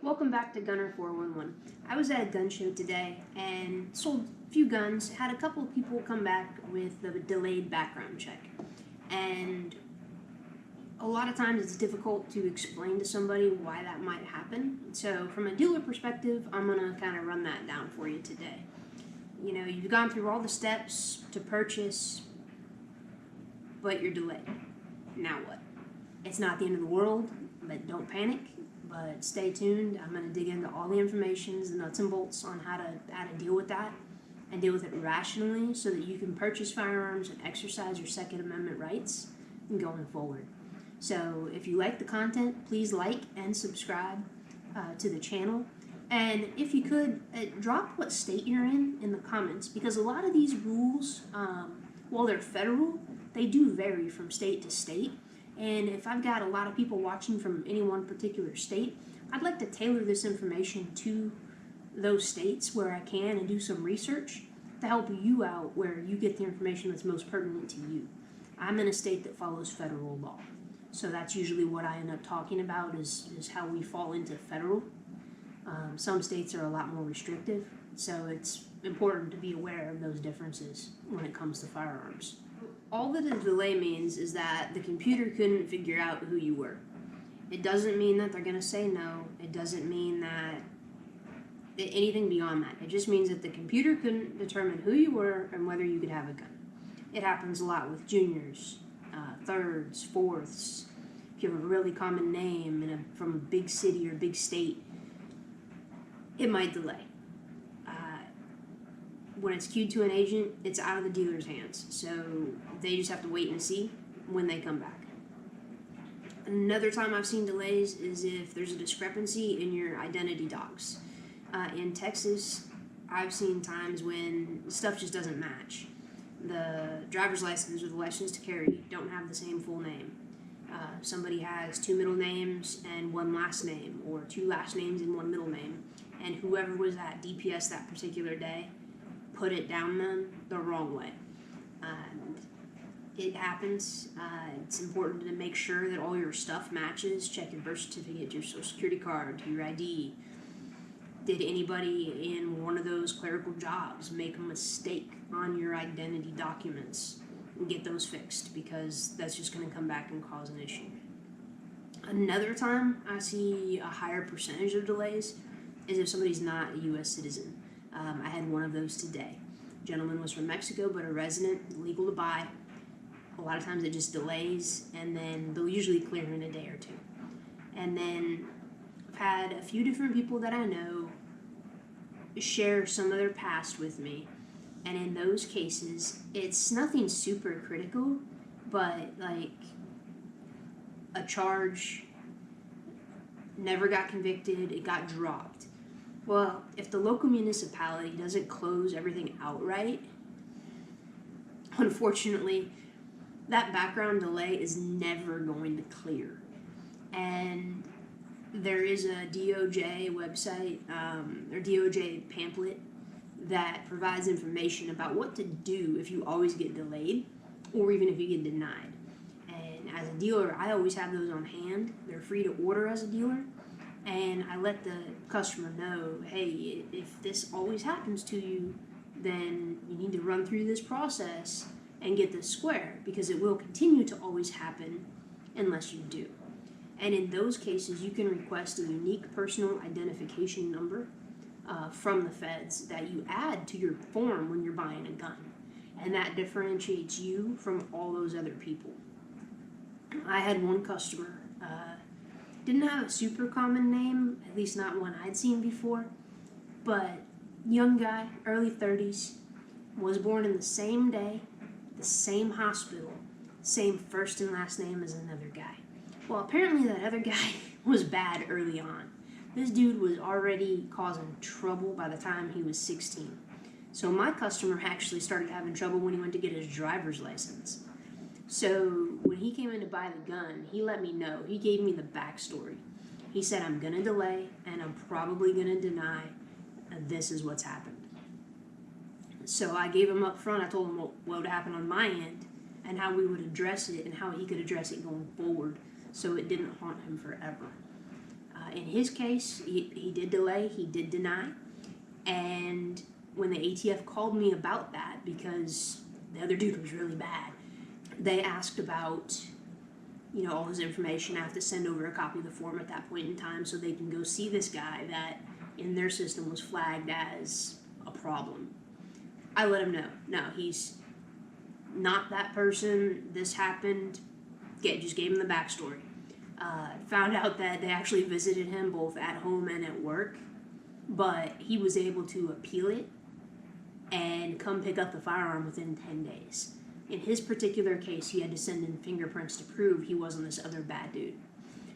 Welcome back to Gunner 411. I was at a gun show today and sold a few guns, had a couple of people come back with the delayed background check. And a lot of times it's difficult to explain to somebody why that might happen. So from a dealer perspective, I'm going to kind of run that down for you today. You know, you've gone through all the steps to purchase, but you're delayed. Now what? It's not the end of the world, but don't panic. But stay tuned. I'm going to dig into all the information, the nuts and bolts on how to deal with that and deal with it rationally so that you can purchase firearms and exercise your Second Amendment rights going forward. So if you like the content, please like and subscribe to the channel. And if you could, drop what state you're in the comments, because a lot of these rules, while they're federal, they do vary from state to state. And if I've got a lot of people watching from any one particular state, I'd like to tailor this information to those states where I can and do some research to help you out where you get the information that's most pertinent to you. I'm in a state that follows federal law. So that's usually what I end up talking about is how we fall into federal. Some states are a lot more restrictive, so it's important to be aware of those differences when it comes to firearms. All that a delay means is that the computer couldn't figure out who you were. It doesn't mean that they're going to say no. It doesn't mean that anything beyond that. It just means that the computer couldn't determine who you were and whether you could have a gun. It happens a lot with juniors, thirds, fourths. If you have a really common name from a big city or big state, it might delay. When it's queued to an agent, it's out of the dealer's hands. So they just have to wait and see when they come back. Another time I've seen delays is if there's a discrepancy in your identity docs. In Texas, I've seen times when stuff just doesn't match. The driver's license or the license to carry don't have the same full name. Somebody has two middle names and one last name, or two last names and one middle name. And whoever was at DPS that particular day put it down them the wrong way. It happens. It's important to make sure that all your stuff matches. Check your birth certificate, your social security card, your ID. Did anybody in one of those clerical jobs make a mistake on your identity documents? And get those fixed, because that's just going to come back and cause an issue. Another time I see a higher percentage of delays is if somebody's not a U.S. citizen. I had one of those today. The gentleman was from Mexico, but a resident, legal to buy. A lot of times it just delays, and then they'll usually clear in a day or two. And then I've had a few different people that I know share some of their past with me, and in those cases, it's nothing super critical, but like a charge never got convicted, it got dropped. Well, if the local municipality doesn't close everything outright, unfortunately, that background delay is never going to clear. And there is a DOJ website, or DOJ pamphlet that provides information about what to do if you always get delayed, or even if you get denied. And as a dealer, I always have those on hand. They're free to order as a dealer. And I let the customer know, hey, if this always happens to you, then you need to run through this process and get this square, because it will continue to always happen unless you do. And in those cases, you can request a unique personal identification number from the feds that you add to your form when you're buying a gun. And that differentiates you from all those other people. I had one customer, didn't have a super common name, at least not one I'd seen before, but young guy, early 30s, was born in the same day, the same hospital, same first and last name as another guy. Well, apparently that other guy was bad early on. This dude was already causing trouble by the time he was 16. So my customer actually started having trouble when he went to get his driver's license. So when he came in to buy the gun, he let me know. He gave me the backstory. He said, I'm going to delay, and I'm probably going to deny, and this is what's happened. So I gave him up front. I told him what would happen on my end and how we would address it and how he could address it going forward so it didn't haunt him forever. In his case, he did delay, he did deny, and when the ATF called me about that, because the other dude was really bad, they asked about, all his information. I have to send over a copy of the form at that point in time so they can go see this guy that in their system was flagged as a problem. I let him know, no, he's not that person, this happened, just gave him the backstory. Found out that they actually visited him both at home and at work, but he was able to appeal it and come pick up the firearm within 10 days. In his particular case, he had to send in fingerprints to prove he wasn't this other bad dude.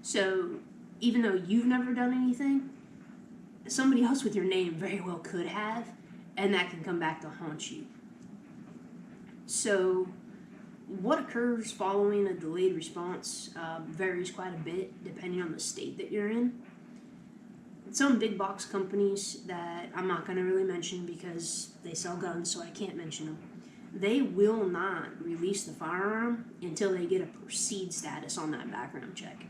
So even though you've never done anything, somebody else with your name very well could have, and that can come back to haunt you. So what occurs following a delayed response varies quite a bit depending on the state that you're in. Some big box companies that I'm not going to really mention because they sell guns, so I can't mention them, they will not release the firearm until they get a proceed status on that background check.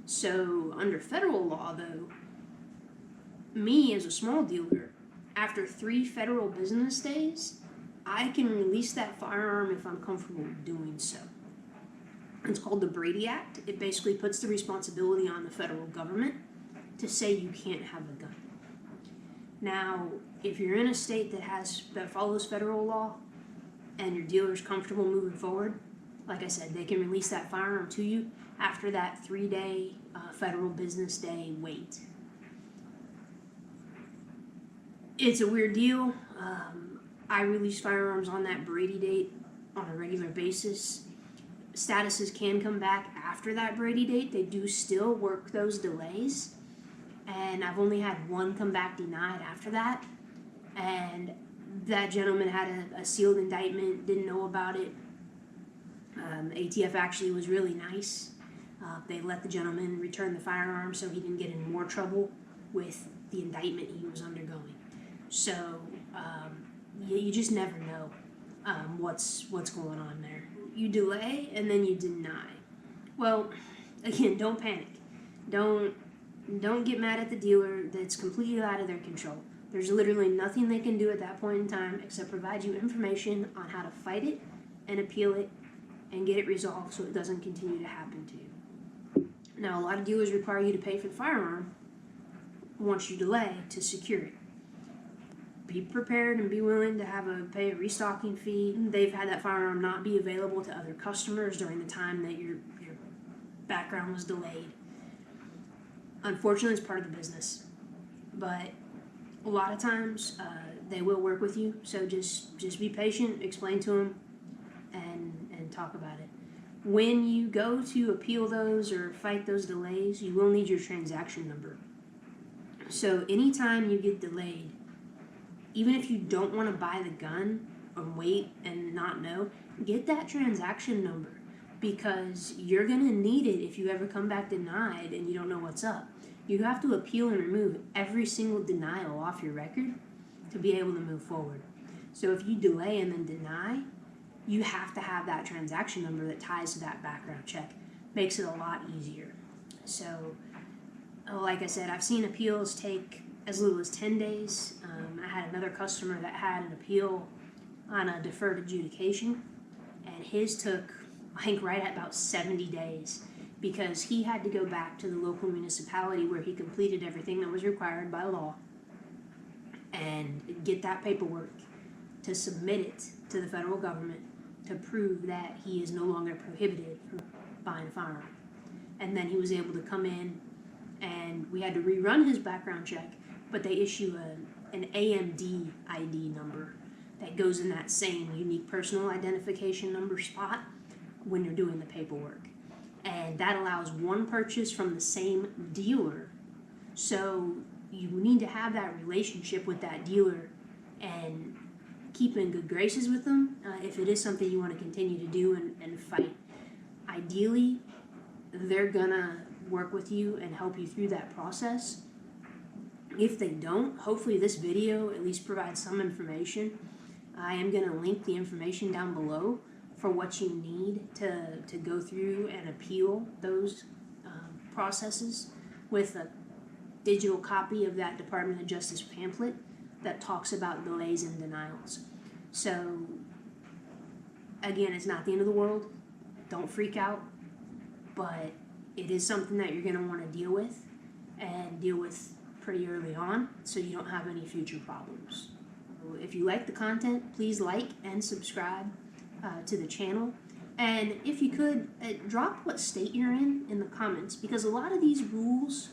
So under federal law, though, me as a small dealer, after 3 federal business days, I can release that firearm if I'm comfortable doing so. It's called the Brady Act. It basically puts the responsibility on the federal government to say you can't have a gun. Now, if you're in a state that follows federal law and your dealer's comfortable moving forward, like I said, they can release that firearm to you after that 3-day federal business day wait. It's a weird deal. I release firearms on that Brady date on a regular basis. Statuses can come back after that Brady date. They do still work those delays. And I've only had one come back denied after that. And that gentleman had a sealed indictment, didn't know about it. ATF actually was really nice. They let the gentleman return the firearm so he didn't get in more trouble with the indictment he was undergoing. So you just never know what's going on there. You delay and then you deny. Well, again, don't panic. Don't get mad at the dealer. That's completely out of their control. There's literally nothing they can do at that point in time except provide you information on how to fight it and appeal it and get it resolved so it doesn't continue to happen to you. Now, a lot of dealers require you to pay for the firearm once you delay to secure it. Be prepared and be willing to pay a restocking fee. They've had that firearm not be available to other customers during the time that your background was delayed. Unfortunately, it's part of the business, but a lot of times they will work with you. So just be patient, explain to them, and talk about it. When you go to appeal those or fight those delays, you will need your transaction number. So anytime you get delayed, even if you don't want to buy the gun or wait and not know, get that transaction number because you're going to need it if you ever come back denied and you don't know what's up. You have to appeal and remove every single denial off your record to be able to move forward. So if you delay and then deny, you have to have that transaction number that ties to that background check. Makes it a lot easier. So, like I said, I've seen appeals take as little as 10 days. I had another customer that had an appeal on a deferred adjudication, and his took, I think, right at about 70 days because he had to go back to the local municipality where he completed everything that was required by law and get that paperwork to submit it to the federal government to prove that he is no longer prohibited from buying a firearm. And then he was able to come in, and we had to rerun his background check, but they issue an AMD ID number that goes in that same unique personal identification number spot when you're doing the paperwork. And that allows one purchase from the same dealer. So you need to have that relationship with that dealer and keep in good graces with them if it is something you want to continue to do and fight. Ideally, they're gonna work with you and help you through that process. If they don't, hopefully this video at least provides some information. I am gonna link the information down below for what you need to go through and appeal those processes with digital copy of that Department of Justice pamphlet that talks about delays and denials. So, again, it's not the end of the world. Don't freak out, but it is something that you're going to want to deal with, and deal with pretty early on so you don't have any future problems. If you like the content, please like and subscribe to the channel. And if you could, drop what state you're in the comments, because a lot of these rules,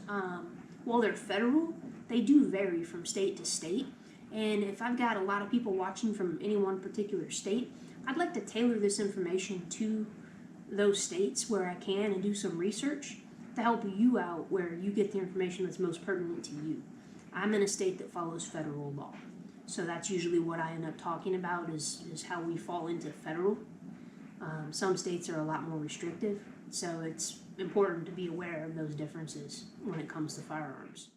while they're federal, they do vary from state to state. And if I've got a lot of people watching from any one particular state, I'd like to tailor this information to those states where I can and do some research to help you out where you get the information that's most pertinent to you. I'm in a state that follows federal law, so that's usually what I end up talking about is how we fall into federal. Some states are a lot more restrictive, so it's important to be aware of those differences when it comes to firearms.